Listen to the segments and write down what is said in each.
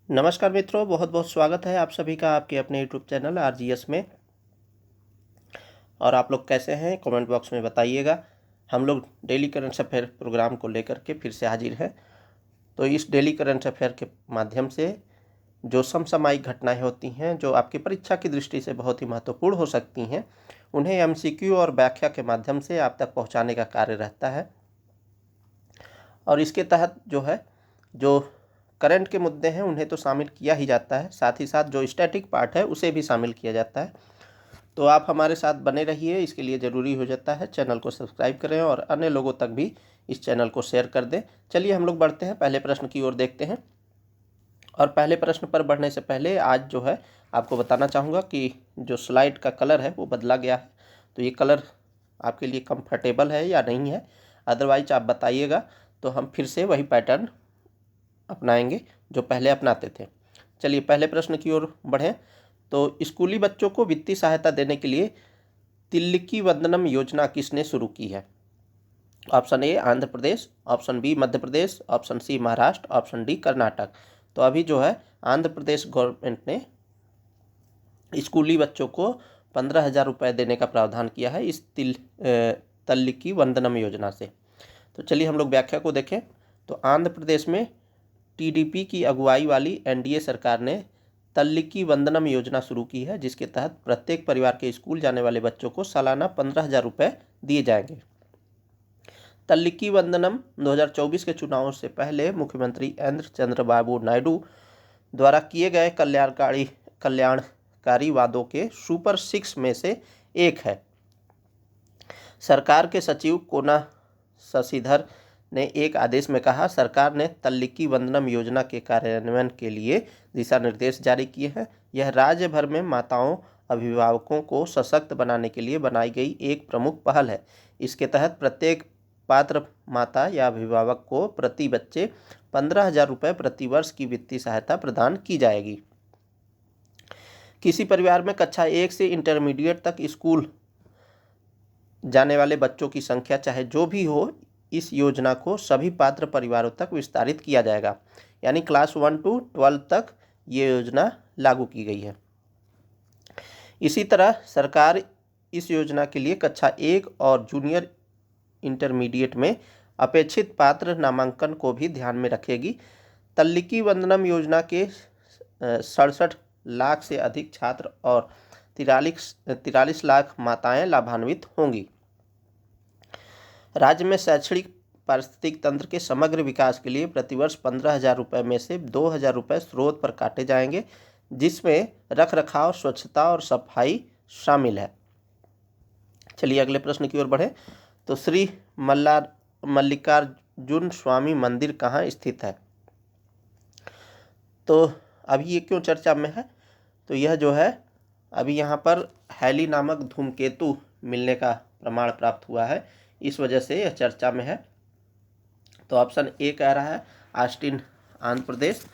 नमस्कार मित्रों, बहुत बहुत स्वागत है आप सभी का आपके अपने यूट्यूब चैनल आरजीएस में। और आप लोग कैसे हैं कमेंट बॉक्स में बताइएगा। हम लोग डेली करंट अफेयर प्रोग्राम को लेकर के फिर से हाजिर हैं। तो इस डेली करंट अफेयर के माध्यम से जो समसामयिक घटनाएं होती हैं, जो आपकी परीक्षा की दृष्टि से बहुत ही महत्वपूर्ण हो सकती हैं, उन्हें एमसीक्यू और व्याख्या के माध्यम से आप तक पहुँचाने का कार्य रहता है। और इसके तहत जो करंट के मुद्दे हैं उन्हें तो शामिल किया ही जाता है, साथ ही साथ जो स्टैटिक पार्ट है उसे भी शामिल किया जाता है। तो आप हमारे साथ बने रहिए, इसके लिए ज़रूरी हो जाता है चैनल को सब्सक्राइब करें और अन्य लोगों तक भी इस चैनल को शेयर कर दें। चलिए हम लोग बढ़ते हैं, पहले प्रश्न की ओर देखते हैं। और पहले प्रश्न पर बढ़ने से पहले आज आपको बताना चाहूँगा कि जो स्लाइड का कलर है वो बदला गया है। तो ये कलर आपके लिए कंफर्टेबल है या नहीं है, अदरवाइज आप बताइएगा, तो हम फिर से वही पैटर्न अपनाएंगे जो पहले अपनाते थे। चलिए पहले प्रश्न की ओर बढ़ें। तो स्कूली बच्चों को वित्तीय सहायता देने के लिए तिल्लिकी वंदनम योजना किसने शुरू की है? Option A Andhra Pradesh, option B Madhya Pradesh, option C Maharashtra, option D Karnataka. तो अभी आंध्र प्रदेश गवर्नमेंट ने स्कूली बच्चों को 15,000 रुपये देने का प्रावधान किया है इस तिल्लिकी वंदनम योजना से। तो चलिए हम लोग व्याख्या को देखें। तो आंध्र प्रदेश में टीडीपी की अगुवाई वाली एनडीए सरकार ने तिल्लिकी वंदनम योजना शुरू की है, जिसके तहत प्रत्येक परिवार के स्कूल जाने वाले बच्चों को सालाना 15,000 रुपये दिए जाएंगे। तिल्लिकी वंदनम 2024 के चुनावों से पहले मुख्यमंत्री चंद्रबाबू नायडू द्वारा किए गए कल्याणकारी वादों के सुपर 6 में से एक है। सरकार के सचिव कोना शशिधर ने एक आदेश में कहा, सरकार ने तिल्लिकी वंदनम योजना के कार्यान्वयन के लिए दिशा निर्देश जारी किए हैं। यह राज्य भर में माताओं अभिभावकों को सशक्त बनाने के लिए बनाई गई एक प्रमुख पहल है। इसके तहत प्रत्येक पात्र माता या अभिभावक को प्रति बच्चे 15,000 रुपये प्रति वर्ष की वित्तीय सहायता प्रदान की जाएगी। किसी परिवार में कक्षा 1 से इंटरमीडिएट तक स्कूल जाने वाले बच्चों की संख्या चाहे जो भी हो, इस योजना को सभी पात्र परिवारों तक विस्तारित किया जाएगा। यानी क्लास 1 to 12 तक ये योजना लागू की गई है। इसी तरह सरकार इस योजना के लिए कक्षा 1 और जूनियर इंटरमीडिएट में अपेक्षित पात्र नामांकन को भी ध्यान में रखेगी। तिल्लिकी वंदनम योजना के 67 लाख से अधिक छात्र और 43 लाख माताएं लाभान्वित होंगी। राज्य में शैक्षणिक पारिस्थितिक तंत्र के समग्र विकास के लिए प्रतिवर्ष 15,000 रुपये में से 2,000 रुपये स्रोत पर काटे जाएंगे, जिसमें रख रखाव, स्वच्छता और सफाई शामिल है। चलिए अगले प्रश्न की ओर बढ़ें। तो श्री मल्लिकार्जुन स्वामी मंदिर कहाँ स्थित है? तो अभी ये क्यों चर्चा में है? तो यह अभी यहाँ पर हैली नामक धूमकेतु मिलने का प्रमाण प्राप्त हुआ है, इस वजह से यह चर्चा में है। तो ऑप्शन ए कह रहा है Austin Andhra Pradesh,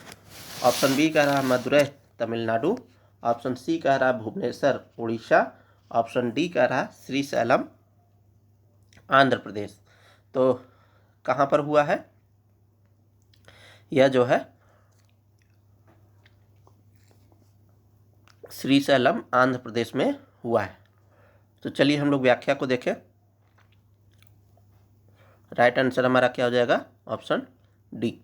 option B कह रहा है मदुरै तमिलनाडु, ऑप्शन सी कह रहा है भुवनेश्वर उड़ीसा, ऑप्शन डी कह रहा है श्रीशैलम आंध्र प्रदेश। तो कहाँ पर हुआ है? यह श्रीशैलम आंध्र प्रदेश में हुआ है। तो चलिए हम लोग व्याख्या को देखें। राइट आंसर हमारा क्या हो जाएगा? Option D.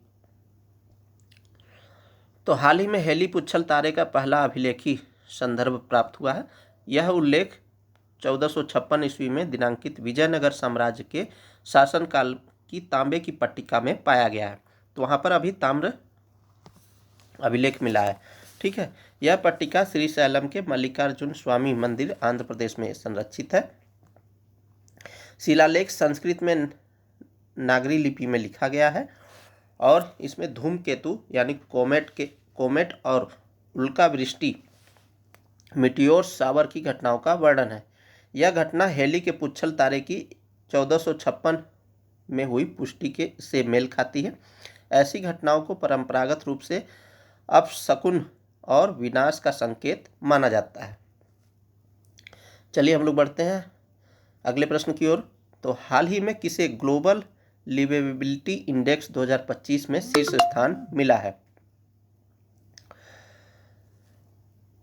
तो हाल ही में हेली पुच्छल तारे का पहला अभिलेखी संदर्भ प्राप्त हुआ है। यह उल्लेख 1456 ईस्वी में दिनांकित विजयनगर साम्राज्य के शासनकाल की तांबे की पट्टिका में पाया गया है। तो वहाँ पर अभी ताम्र अभिलेख मिला है। ठीक है, यह पट्टिका श्रीशैलम के मल्लिकार्जुन स्वामी मंदिर आंध्र प्रदेश में संरक्षित है। शिलालेख संस्कृत में नागरी लिपि में लिखा गया है और इसमें धूमकेतु यानी कोमेट और उल्कावृष्टि मिटियोर शावर की घटनाओं का वर्णन है। यह घटना हेली के पुच्छल तारे की 1456 में हुई पुष्टि से मेल खाती है। ऐसी घटनाओं को परंपरागत रूप से अपशकुन और विनाश का संकेत माना जाता है। चलिए हम लोग बढ़ते हैं अगले प्रश्न की ओर। तो हाल ही में किसे ग्लोबल लिवेबिलिटी इंडेक्स 2025 में शीर्ष स्थान मिला है?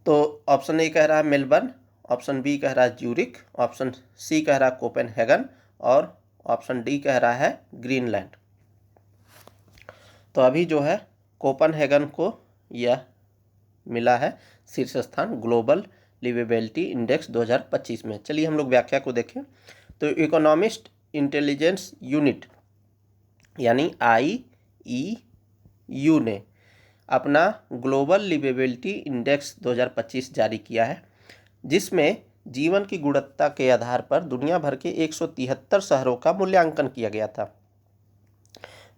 तो ऑप्शन ए कह रहा है मेलबर्न, ऑप्शन बी कह रहा है ज्यूरिख, ऑप्शन सी कह रहा है कोपेनहेगन और ऑप्शन डी कह रहा है ग्रीनलैंड। तो अभी जो है कोपेनहेगन को यह मिला है शीर्ष स्थान ग्लोबल लिवेबिलिटी इंडेक्स 2025 में। चलिए हम लोग व्याख्या को देखें। तो इकोनॉमिस्ट इंटेलिजेंस यूनिट यानी IEU ने अपना ग्लोबल लिवेबिलिटी इंडेक्स 2025 जारी किया है, जिसमें जीवन की गुणवत्ता के आधार पर दुनिया भर के 173 शहरों का मूल्यांकन किया गया था।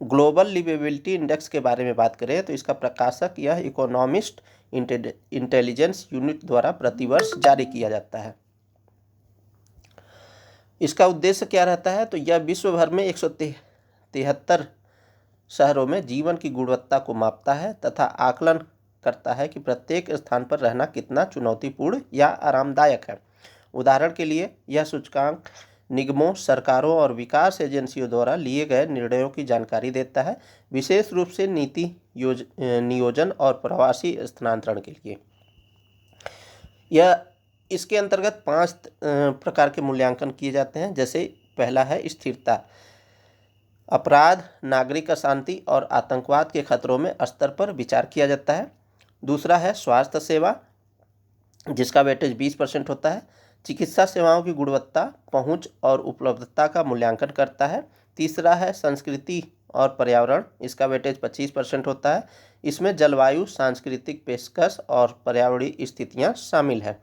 ग्लोबल लिवेबिलिटी इंडेक्स के बारे में बात करें तो इसका प्रकाशक यह इकोनॉमिस्ट इंटेलिजेंस यूनिट द्वारा प्रतिवर्ष जारी किया जाता है। इसका उद्देश्य क्या रहता है? तो यह विश्व भर में 173 शहरों में जीवन की गुणवत्ता को मापता है तथा आकलन करता है कि प्रत्येक स्थान पर रहना कितना चुनौतीपूर्ण या आरामदायक है। उदाहरण के लिए यह सूचकांक निगमों, सरकारों और विकास एजेंसियों द्वारा लिए गए निर्णयों की जानकारी देता है, विशेष रूप से नीति नियोजन और प्रवासी स्थानांतरण के लिए। यह इसके अंतर्गत 5 प्रकार के मूल्यांकन किए जाते हैं। जैसे पहला है स्थिरता, अपराध, नागरिक अशांति और आतंकवाद के खतरों में स्तर पर विचार किया जाता है। दूसरा है स्वास्थ्य सेवा, जिसका वेटेज 20% होता है। चिकित्सा सेवाओं की गुणवत्ता, पहुंच और उपलब्धता का मूल्यांकन करता है। तीसरा है संस्कृति और पर्यावरण, इसका वेटेज 25% होता है। इसमें जलवायु, सांस्कृतिक पेशकश और पर्यावरणीय स्थितियां शामिल हैं।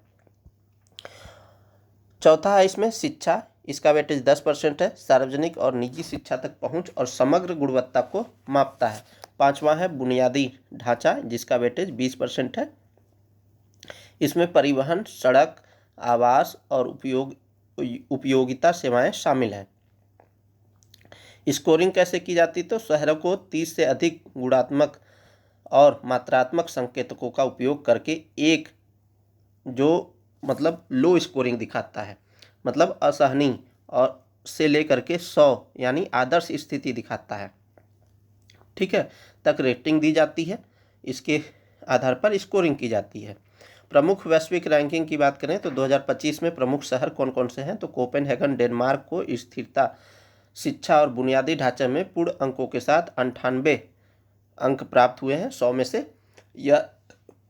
चौथा है इसमें शिक्षा, इसका वेटेज 10% है। सार्वजनिक और निजी शिक्षा तक पहुंच और समग्र गुणवत्ता को मापता है। पांचवा है बुनियादी ढांचा, जिसका वेटेज 20% है। इसमें परिवहन, सड़क, आवास और उपयोगिता सेवाएं शामिल हैं। स्कोरिंग कैसे की जाती? तो शहरों को 30 से अधिक गुणात्मक और मात्रात्मक संकेतकों का उपयोग करके एक जो मतलब लो स्कोरिंग दिखाता है, मतलब असहनीय और से लेकर के 100 यानी आदर्श स्थिति दिखाता है, ठीक है, तक रेटिंग दी जाती है। इसके आधार पर स्कोरिंग की जाती है। प्रमुख वैश्विक रैंकिंग की बात करें तो 2025 में प्रमुख शहर कौन कौन से हैं? तो कोपेनहेगन डेनमार्क को स्थिरता, शिक्षा और बुनियादी ढांचे में पूर्ण अंकों के साथ 98 अंक प्राप्त हुए हैं 100 में से। यह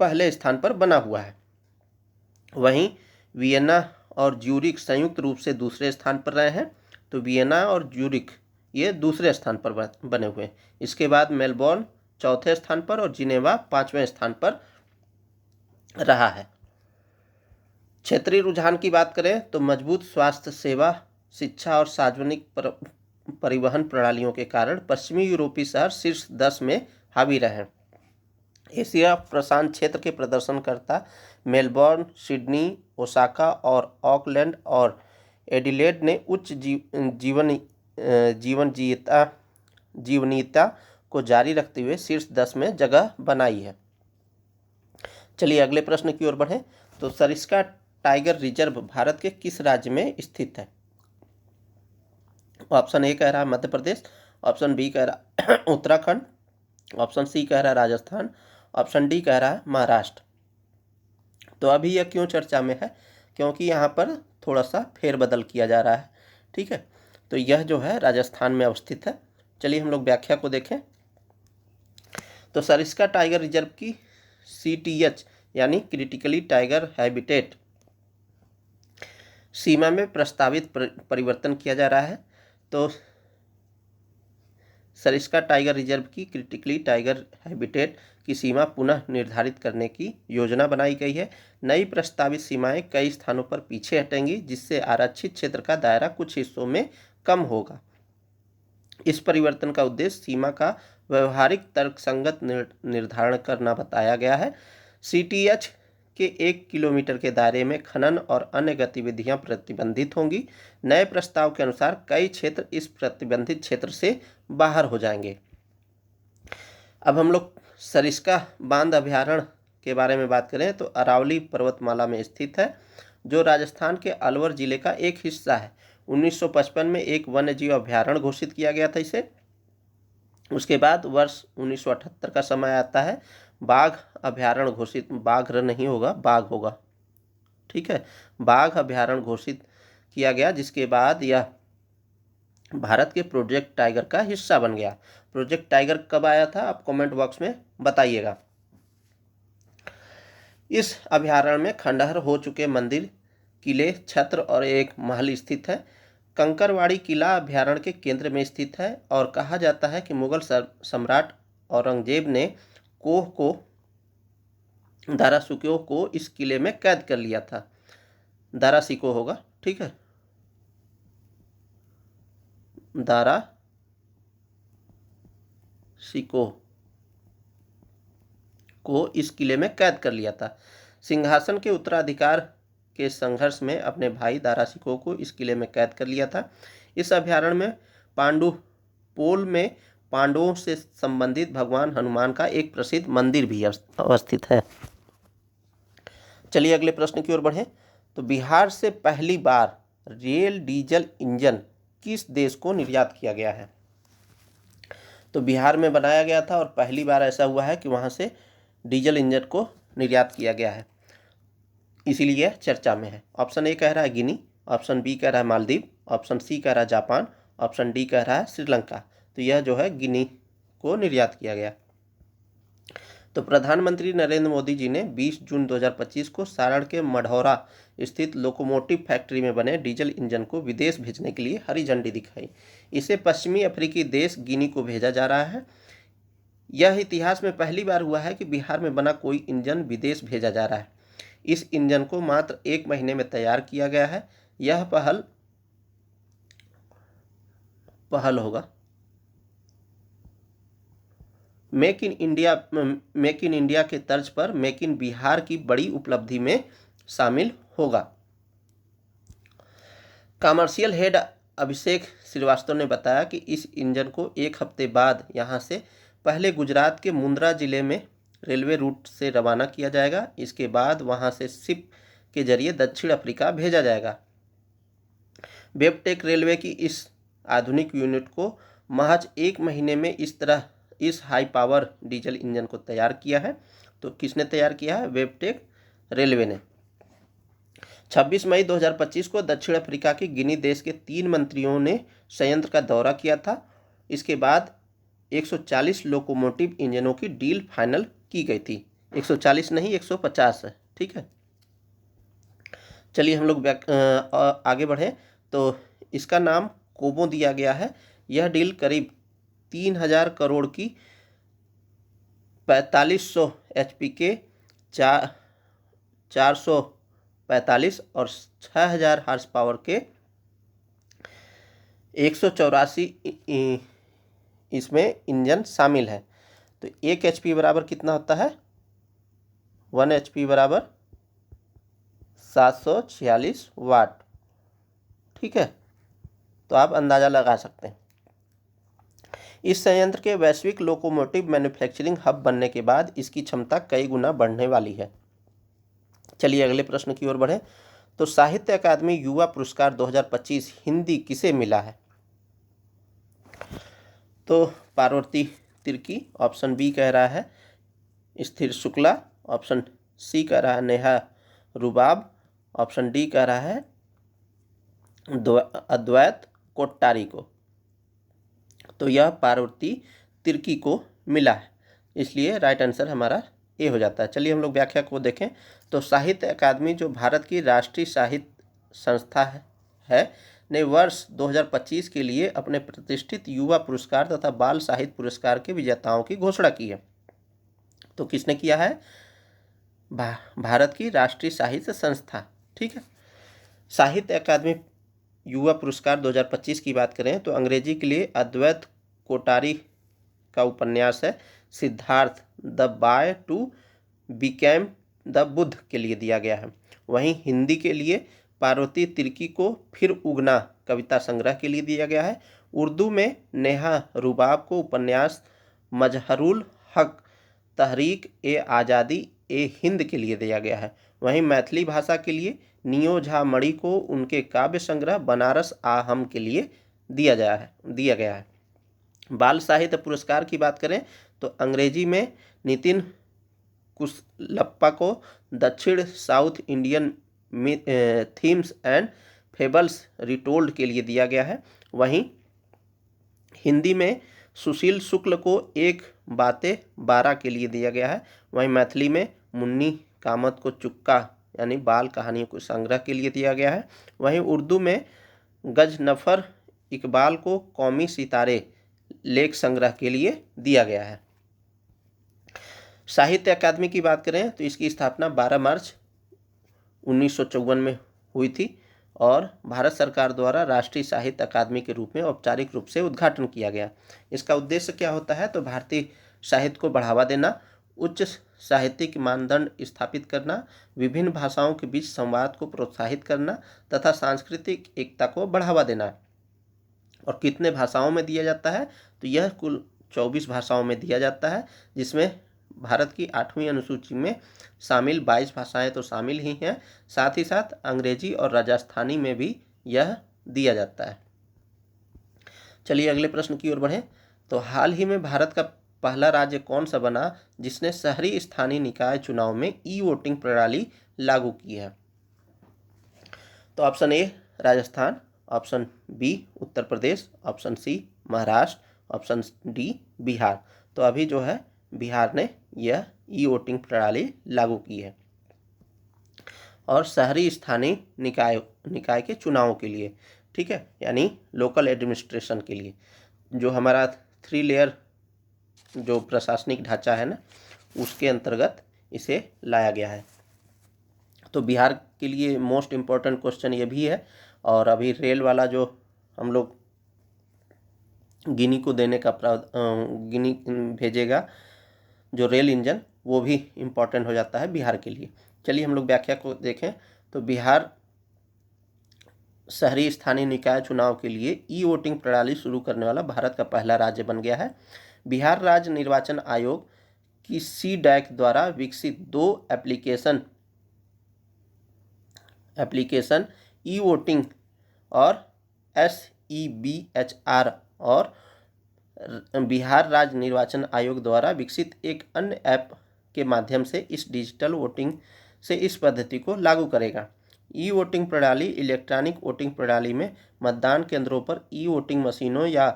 पहले स्थान पर बना हुआ है। वहीं वियना और ज्यूरिख संयुक्त रूप से दूसरे स्थान पर रहे हैं। तो वियना और ज्यूरिख ये दूसरे स्थान पर बने हुए हैं। इसके बाद मेलबोर्न चौथे स्थान पर और जिनेवा 5वें स्थान पर रहा है। क्षेत्रीय रुझान की बात करें तो मजबूत स्वास्थ्य सेवा, शिक्षा और सार्वजनिक परिवहन प्रणालियों के कारण पश्चिमी यूरोपीय शहर शीर्ष 10 में हावी रहे हैं। एशिया प्रशांत क्षेत्र के प्रदर्शनकर्ता मेलबोर्न, सिडनी, ओसाका और ऑकलैंड और एडिलेड ने उच्च जीवनीयता को जारी रखते हुए शीर्ष 10 में जगह बनाई है। चलिए अगले प्रश्न की ओर बढ़ें। तो सरिस्का टाइगर रिजर्व भारत के किस राज्य में स्थित है? ऑप्शन ए कह रहा है मध्य प्रदेश, ऑप्शन बी कह रहा है उत्तराखंड, ऑप्शन सी कह रहा है राजस्थान, ऑप्शन डी कह रहा है महाराष्ट्र। तो अभी यह क्यों चर्चा में है? क्योंकि यहाँ पर थोड़ा सा फेरबदल किया जा रहा है, ठीक है। तो यह जो है राजस्थान में अवस्थित है। चलिए हम लोग व्याख्या को देखें। तो सरिस्का टाइगर रिजर्व की CTH यानी क्रिटिकली टाइगर हैबिटेट सीमा में प्रस्तावित परिवर्तन किया जा रहा है। तो सरिस्का टाइगर रिजर्व की क्रिटिकली टाइगर हैबिटेट की सीमा पुनः निर्धारित करने की योजना बनाई गई है। नई प्रस्तावित सीमाएं कई स्थानों पर पीछे हटेंगी, जिससे आरक्षित क्षेत्र का दायरा कुछ हिस्सों में कम होगा। इस परिवर्तन का उद्देश्य सीमा का व्यवहारिक तर्कसंगत निर्धारण करना बताया गया है। CTH के 1 किलोमीटर के दायरे में खनन और अन्य गतिविधियां प्रतिबंधित होंगी। नए प्रस्ताव के अनुसार कई क्षेत्र इस प्रतिबंधित क्षेत्र से बाहर हो जाएंगे। अब हम लोग सरिस्का बांध अभयारण्य के बारे में बात करें तो अरावली पर्वतमाला में स्थित है, जो राजस्थान के अलवर जिले का एक हिस्सा है। 1955 में एक वन्यजीव अभयारण्य घोषित किया गया था इसे। उसके बाद वर्ष 1978 का समय आता है, बाघ अभयारण्य घोषित, बाघ नहीं होगा, बाघ होगा, ठीक है, बाघ अभयारण्य घोषित किया गया, जिसके बाद यह भारत के प्रोजेक्ट टाइगर का हिस्सा बन गया। प्रोजेक्ट टाइगर कब आया था, आप कमेंट बॉक्स में बताइएगा। इस अभयारण्य में खंडहर हो चुके मंदिर, किले, छत्र और एक महल स्थित है। कंकरवाड़ी किला अभयारण्य के केंद्र में स्थित है और कहा जाता है कि मुगल सम्राट औरंगजेब ने कोह को, दारा सिकोह को इस किले में कैद कर लिया था। दारा सिकोह होगा, ठीक है, दारा सिकोह को इस किले में कैद कर लिया था। सिंहासन के उत्तराधिकार के संघर्ष में अपने भाई दारा सिकोह को इस किले में कैद कर लिया था। इस अभयारण्य में पांडुपोल में पांडवों से संबंधित भगवान हनुमान का एक प्रसिद्ध मंदिर भी अवस्थित है। चलिए अगले प्रश्न की ओर बढ़ें। तो बिहार से पहली बार रेल डीजल इंजन किस देश को निर्यात किया गया है? तो बिहार में बनाया गया था और पहली बार ऐसा हुआ है कि वहाँ से डीजल इंजन को निर्यात किया गया है, इसीलिए चर्चा में है। ऑप्शन ए कह रहा है गिनी, ऑप्शन बी कह रहा है मालदीव, ऑप्शन सी कह रहा है जापान, ऑप्शन डी कह रहा है श्रीलंका। तो यह जो है गिनी को निर्यात किया गया। तो प्रधानमंत्री नरेंद्र मोदी जी ने 20 जून 2025 को सारण के मढ़ौरा स्थित लोकोमोटिव फैक्ट्री में बने डीजल इंजन को विदेश भेजने के लिए हरी झंडी दिखाई। इसे पश्चिमी अफ्रीकी देश गिनी को भेजा जा रहा है। यह इतिहास में पहली बार हुआ है कि बिहार में बना कोई इंजन विदेश भेजा जा रहा है। इस इंजन को मात्र 1 महीने में तैयार किया गया है। यह पहल होगा मेक इन इंडिया के तर्ज पर मेक इन बिहार की बड़ी उपलब्धि में शामिल होगा। कमर्शियल हेड अभिषेक श्रीवास्तव ने बताया कि इस इंजन को 1 हफ्ते बाद यहां से पहले गुजरात के मुंद्रा जिले में रेलवे रूट से रवाना किया जाएगा। इसके बाद वहां से शिप के जरिए दक्षिण अफ्रीका भेजा जाएगा। वेबटेक रेलवे की इस आधुनिक यूनिट को महज 1 महीने में इस हाई पावर डीजल इंजन को तैयार किया है। तो किसने तैयार किया है? वेबटेक रेलवे ने। 26 मई 2025 को दक्षिण अफ्रीका के गिनी देश के 3 मंत्रियों ने संयंत्र का दौरा किया था। इसके बाद 140 लोकोमोटिव इंजनों की डील फाइनल की गई थी। 140 नहीं, 150 है, ठीक है। चलिए हम लोग आगे बढ़े। तो इसका नाम कोबो दिया गया है। यह डील करीब 3000 करोड़ की 4500 HP के 445 और 6000 हॉर्स पावर के 184 इसमें इंजन शामिल है। तो 1 HP बराबर कितना होता है? 1 HP बराबर 746 वाट, ठीक है। तो आप अंदाज़ा लगा सकते हैं। इस संयंत्र के वैश्विक लोकोमोटिव मैन्युफैक्चरिंग हब बनने के बाद इसकी क्षमता कई गुना बढ़ने वाली है। चलिए अगले प्रश्न की ओर बढ़ें। तो साहित्य अकादमी युवा पुरस्कार 2025 हिंदी किसे मिला है? तो पार्वती तिर्की, ऑप्शन बी कह रहा है स्थिर शुक्ला, ऑप्शन सी कह रहा है नेहा रुबाब, ऑप्शन डी कह रहा है अद्वैत कोट्टारी को। तो यह पार्वती तिर्की को मिला है, इसलिए राइट आंसर हमारा ए हो जाता है। चलिए हम लोग व्याख्या को देखें। तो साहित्य अकादमी जो भारत की राष्ट्रीय साहित्य संस्था है ने वर्ष 2025 के लिए अपने प्रतिष्ठित युवा पुरस्कार तथा बाल साहित्य पुरस्कार के विजेताओं की घोषणा की है। तो किसने किया है? भारत की राष्ट्रीय साहित्य संस्था, ठीक है। साहित्य अकादमी युवा पुरस्कार 2025 की बात करें तो अंग्रेजी के लिए अद्वैत कोटारी का उपन्यास है Siddharth the by two became the Buddha के लिए दिया गया है। वहीं हिंदी के लिए पार्वती तिर्की को फिर उगना कविता संग्रह के लिए दिया गया है। उर्दू में नेहा रुबाब को उपन्यास मजहरुल हक तहरीक ए आज़ादी ए हिंद के लिए दिया गया है। वहीं मैथिली भाषा के लिए नियो झा मणि को उनके काव्य संग्रह बनारस आहम के लिए दिया गया है। बाल साहित्य पुरस्कार की बात करें तो अंग्रेजी में नितिन कुशलप्पा को दक्षिण south Indian themes and fables retold के लिए दिया गया है। वहीं हिंदी में सुशील शुक्ल को एक बातें 12 के लिए दिया गया है। वहीं मैथिली में मुन्नी कामत को चुक्का यानी बाल कहानियों के संग्रह के लिए दिया गया है। वहीं उर्दू में गजनफर इकबाल को कौमी सितारे लेख संग्रह के लिए दिया गया है। साहित्य अकादमी की बात करें तो इसकी स्थापना 12 मार्च 1954 में हुई थी और भारत सरकार द्वारा राष्ट्रीय साहित्य अकादमी के रूप में औपचारिक रूप से उद्घाटन किया गया। इसका उद्देश्य क्या होता है तो भारतीय साहित्य को बढ़ावा देना, उच्च साहित्यिक मानदंड स्थापित करना, विभिन्न भाषाओं के बीच संवाद को प्रोत्साहित करना तथा सांस्कृतिक एकता को बढ़ावा देना। और कितने भाषाओं में दिया जाता है तो यह कुल 24 भाषाओं में दिया जाता है, जिसमें भारत की 8वीं अनुसूची में शामिल 22 भाषाएं तो शामिल ही हैं, साथ ही साथ अंग्रेजी और राजस्थानी में भी यह दिया जाता है। चलिए अगले प्रश्न की ओर बढ़ें। तो हाल ही में भारत का पहला राज्य कौन सा बना जिसने शहरी स्थानीय निकाय चुनाव में ई वोटिंग प्रणाली लागू की है? तो option A Rajasthan, option B Uttar Pradesh, option C Maharashtra, option D Bihar. तो अभी जो है बिहार ने यह ई वोटिंग प्रणाली लागू की है और शहरी स्थानीय निकाय के चुनावों के लिए, ठीक है, यानी लोकल एडमिनिस्ट्रेशन के लिए, जो हमारा 3 लेयर जो प्रशासनिक ढांचा है ना, उसके अंतर्गत इसे लाया गया है। तो बिहार के लिए मोस्ट इम्पोर्टेंट क्वेश्चन ये भी है। और अभी रेल वाला जो हम लोग गिनी को देने का गिनी भेजेगा जो रेल इंजन, वो भी इम्पोर्टेंट हो जाता है बिहार के लिए। चलिए हम लोग व्याख्या को देखें तो बिहार शहरी स्थानीय निकाय चुनाव के लिए ई वोटिंग प्रणाली शुरू करने वाला भारत का पहला राज्य बन गया है। बिहार राज्य निर्वाचन आयोग की CDAC द्वारा विकसित 2 एप्लीकेशन ई वोटिंग और SEBHR और बिहार राज्य निर्वाचन आयोग द्वारा विकसित एक अन्य ऐप के माध्यम से इस डिजिटल वोटिंग से इस पद्धति को लागू करेगा। ई वोटिंग प्रणाली इलेक्ट्रॉनिक वोटिंग प्रणाली में मतदान केंद्रों पर ई वोटिंग मशीनों या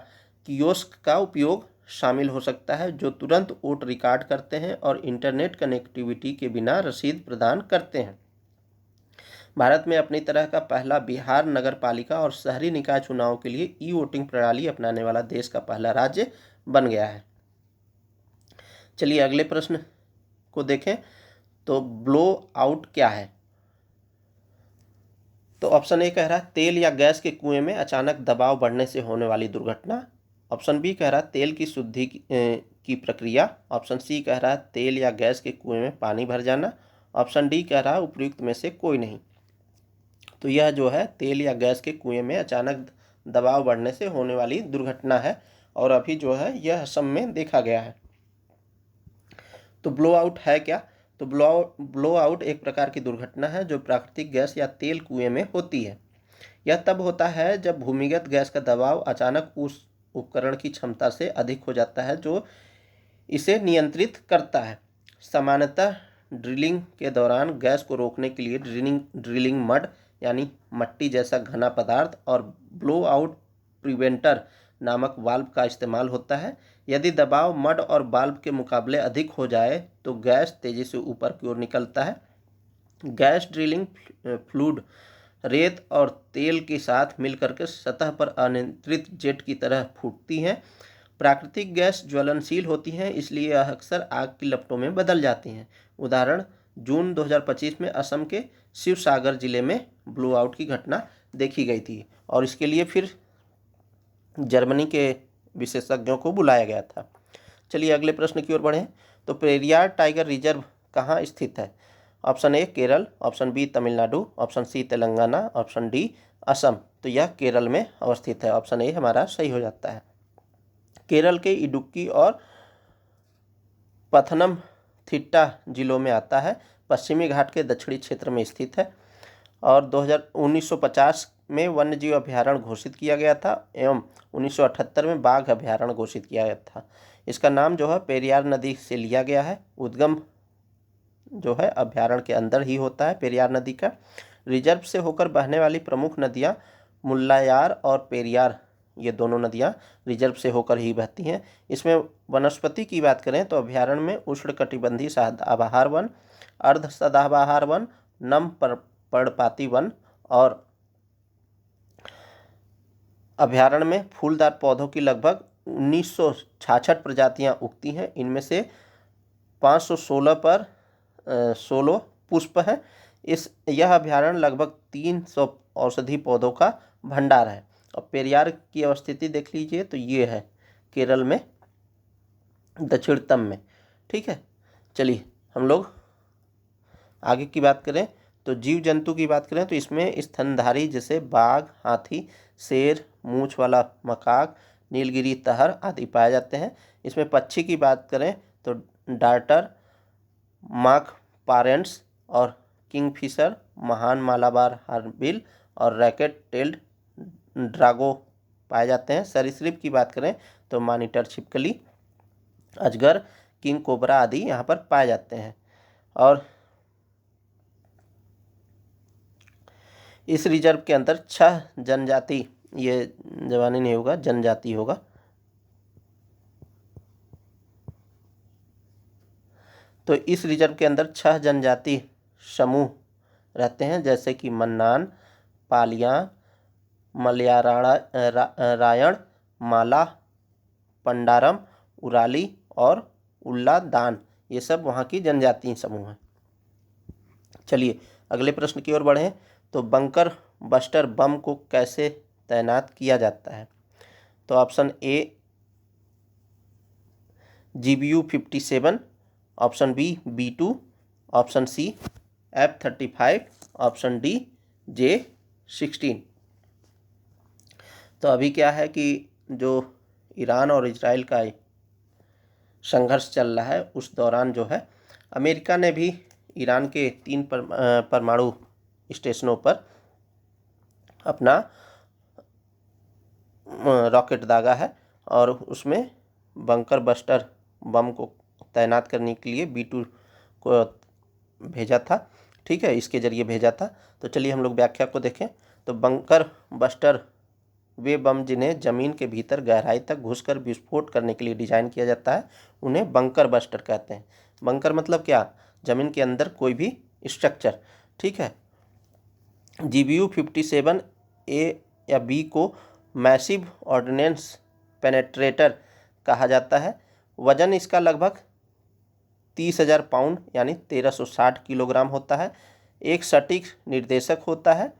कियोस्क का उपयोग शामिल हो सकता है, जो तुरंत वोट रिकॉर्ड करते हैं और इंटरनेट कनेक्टिविटी के बिना रसीद प्रदान करते हैं। भारत में अपनी तरह का पहला बिहार नगर पालिका और शहरी निकाय चुनाव के लिए ई वोटिंग प्रणाली अपनाने वाला देश का पहला राज्य बन गया है। चलिए अगले प्रश्न को देखें तो ब्लो आउट क्या है? तो ऑप्शन ए कह रहा है तेल या गैस के कुएं में अचानक दबाव बढ़ने से होने वाली दुर्घटना। ऑप्शन बी कह रहा है तेल की शुद्धि की प्रक्रिया। ऑप्शन सी कह रहा है तेल या गैस के कुएं में पानी भर जाना। ऑप्शन डी कह रहा है उपयुक्त में से कोई नहीं। तो यह जो है तेल या गैस के कुएं में अचानक दबाव बढ़ने से होने वाली दुर्घटना है और अभी जो है यह असम में देखा गया है। तो ब्लो आउट है क्या? तो ब्लो आउट एक प्रकार की दुर्घटना है जो प्राकृतिक गैस या तेल कुएं में होती है। यह तब होता है जब भूमिगत गैस का दबाव अचानक उस उपकरण की क्षमता से अधिक हो जाता है जो इसे नियंत्रित करता है। सामान्यतः ड्रिलिंग के दौरान गैस को रोकने के लिए ड्रिलिंग मड यानी मट्टी जैसा घना पदार्थ और ब्लो आउट प्रिवेंटर नामक वाल्व का इस्तेमाल होता है। यदि दबाव मड और वाल्व के मुकाबले अधिक हो जाए तो गैस तेजी से ऊपर की ओर निकलता है। गैस ड्रिलिंग फ्लूइड रेत और तेल के साथ मिलकर के सतह पर अनियंत्रित जेट की तरह फूटती हैं। प्राकृतिक गैस ज्वलनशील होती हैं, इसलिए यह अक्सर आग की लपटों में बदल जाती हैं। उदाहरण जून 2025 में असम के शिवसागर जिले में ब्लो आउट की घटना देखी गई थी और इसके लिए फिर जर्मनी के विशेषज्ञों को बुलाया गया था। चलिए अगले प्रश्न की ओर बढ़ें तो पेरियार टाइगर रिजर्व कहाँ स्थित है? Option A Kerala, option B Tamil Nadu, option C Telangana, option D Assam. तो यह केरल में अवस्थित है। ऑप्शन ए हमारा सही हो जाता है। केरल के इडुक्की और पथनमथिट्टा जिलों में आता है, पश्चिमी घाट के दक्षिणी क्षेत्र में स्थित है और 1950 में वन्यजीव अभ्यारण्य घोषित किया गया था एवं 1978 में बाघ अभ्यारण्य घोषित किया गया था। इसका नाम जो है पेरियार नदी से लिया गया है। उद्गम जो है अभ्यारण्य के अंदर ही होता है पेरियार नदी का। रिजर्व से होकर बहने वाली प्रमुख नदियाँ मुल्लायार और पेरियार, ये दोनों नदियाँ रिजर्व से होकर ही बहती हैं। इसमें वनस्पति की बात करें तो अभ्यारण्य में उष्णकटिबंधीय सदाबहार वन, अर्ध सदाबहार वन, नम पर्णपाती वन और अभ्यारण्य में फूलदार पौधों की लगभग 1966 प्रजातियां उगती हैं। इनमें से 516 पर 16 पुष्प हैं। यह अभ्यारण्य लगभग 300 औषधि पौधों का भंडार है। और पेरियार की अवस्थिति देख लीजिए तो ये है केरल में दक्षिणतम में। ठीक है, चलिए हम लोग आगे की बात करें तो जीव जंतु की बात करें तो इसमें स्तनधारी जैसे बाघ, हाथी, शेर, मूंछ वाला मकाक, नीलगिरी तहर आदि पाए जाते हैं। इसमें पक्षी की बात करें तो डार्टर, मार्क पारेंट्स और किंगफिशर, महान मालाबार हॉर्नबिल और रैकेट टेल्ड ड्रागो पाए जाते हैं। सरीसृप की बात करें तो मॉनिटर छिपकली, अजगर, किंग कोबरा आदि यहाँ पर पाए जाते हैं। और इस रिजर्व के अंदर 6 जनजाति, ये जवानी नहीं होगा, जनजाति होगा, तो इस रिजर्व के अंदर 6 जनजाति समूह रहते हैं जैसे कि मन्नान, पालियां, मलयारायण, माला, पंडारम, उराली और उल्लादान, ये सब वहाँ की जनजातीय समूह हैं। चलिए अगले प्रश्न की ओर बढ़ें तो बंकर बस्टर बम को कैसे तैनात किया जाता है? तो option A GBU-57, option B B2, option C F-35, option D J-16। तो अभी क्या है कि जो ईरान और इजराइल का संघर्ष चल रहा है उस दौरान जो है अमेरिका ने भी ईरान के 3 परमाणु स्टेशनों पर अपना रॉकेट दागा है और उसमें बंकर बस्टर बम को तैनात करने के लिए B2 को भेजा था। ठीक है, इसके ज़रिए भेजा था। तो चलिए हम लोग व्याख्या को देखें तो बंकर बस्टर वे बम जिन्हें ज़मीन के भीतर गहराई तक घुसकर विस्फोट करने के लिए डिज़ाइन किया जाता है उन्हें बंकर बस्टर कहते हैं। बंकर मतलब क्या? ज़मीन के अंदर कोई भी स्ट्रक्चर। ठीक है, GBU-57 ए या बी को मैसिव ऑर्डिनेंस पेनेट्रेटर कहा जाता है। वजन इसका लगभग 30,000 पाउंड यानी 1360 किलोग्राम होता है। एक सटीक निर्देशक होता है,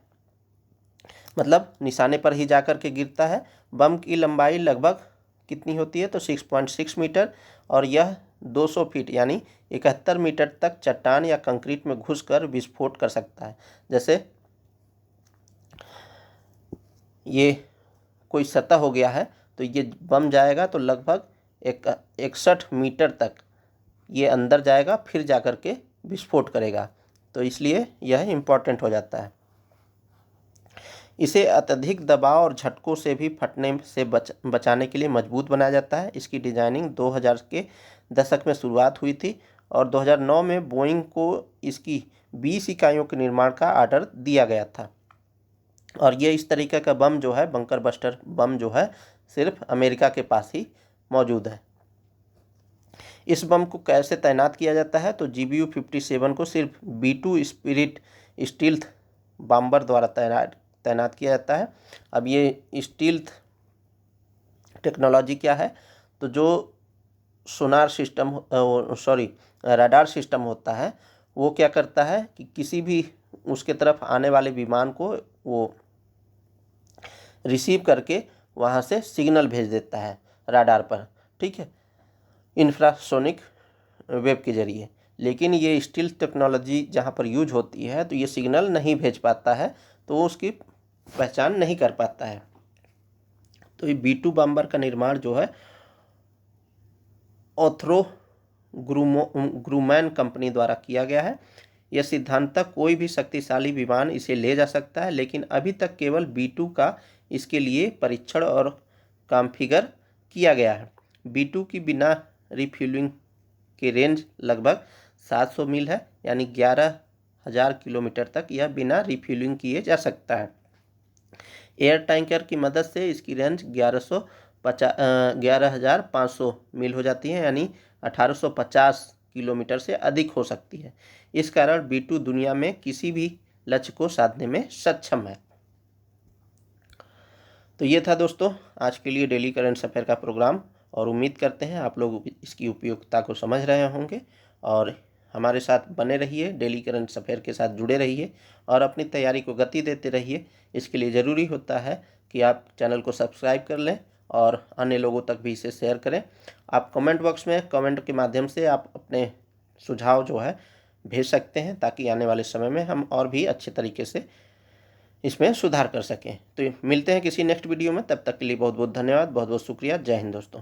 मतलब निशाने पर ही जाकर के गिरता है। बम की लंबाई लगभग कितनी होती है? तो 6.6 मीटर और यह 200 फीट यानी 71 मीटर तक चट्टान या कंक्रीट में घुसकर विस्फोट कर सकता है। जैसे ये कोई सतह हो गया है तो ये बम जाएगा तो लगभग 61 मीटर तक ये अंदर जाएगा फिर जाकर के विस्फोट करेगा। तो इसलिए यह इम्पॉर्टेंट हो जाता है। इसे अत्यधिक दबाव और झटकों से भी फटने से बचाने के लिए मजबूत बनाया जाता है। इसकी डिजाइनिंग 2000 के दशक में शुरुआत हुई थी और 2009 में बोइंग को इसकी 20 इकाइयों के निर्माण का ऑर्डर दिया गया था। और ये इस तरीके का बम जो है बंकर बस्टर बम जो है सिर्फ अमेरिका के पास ही मौजूद है। इस बम को कैसे तैनात किया जाता है? तो GBU-57 को सिर्फ B2 स्पिरिट स्टील्थ बॉम्बर द्वारा तैनात किया जाता है। अब ये स्टील्थ टेक्नोलॉजी क्या है? तो जो सोनार सिस्टम रडार सिस्टम होता है वो क्या करता है कि किसी भी उसके तरफ आने वाले विमान को वो रिसीव करके वहाँ से सिग्नल भेज देता है रडार पर। ठीक है, इंफ्रासोनिक वेव के ज़रिए। लेकिन ये स्टील्थ टेक्नोलॉजी जहाँ पर यूज होती है तो ये सिग्नल नहीं भेज पाता है, तो वो उसकी पहचान नहीं कर पाता है। तो ये B2 बम्बर का निर्माण जो है ऑथरो ग्रूमैन कंपनी द्वारा किया गया है। यह सिद्धांत कोई भी शक्तिशाली विमान इसे ले जा सकता है, लेकिन अभी तक केवल B2 का इसके लिए परीक्षण और कॉन्फ़िगर किया गया है। B2 की बिना रिफ्यूलिंग की रेंज लगभग 700 मील है, यानी 11,000 किलोमीटर तक यह बिना रिफ्यूलिंग किए जा सकता है। एयर टैंकर की मदद से इसकी रेंज 11,500 मील हो जाती है, यानी 1850 किलोमीटर से अधिक हो सकती है। इस कारण B2 दुनिया में किसी भी लक्ष्य को साधने में सक्षम है। तो ये था दोस्तों आज के लिए डेली करंट अफेयर का प्रोग्राम, और उम्मीद करते हैं आप लोग इसकी उपयोगिता को समझ रहे होंगे और हमारे साथ बने रहिए, डेली करंट अफेयर के साथ जुड़े रहिए और अपनी तैयारी को गति देते रहिए। इसके लिए ज़रूरी होता है कि आप चैनल को सब्सक्राइब कर लें और अन्य लोगों तक भी इसे शेयर करें। आप कमेंट बॉक्स में कमेंट के माध्यम से आप अपने सुझाव जो है भेज सकते हैं, ताकि आने वाले समय में हम और भी अच्छे तरीके से इसमें सुधार कर सकें। तो मिलते हैं किसी नेक्स्ट वीडियो में, तब तक के लिए बहुत बहुत धन्यवाद, बहुत बहुत शुक्रिया। जय हिंद दोस्तों।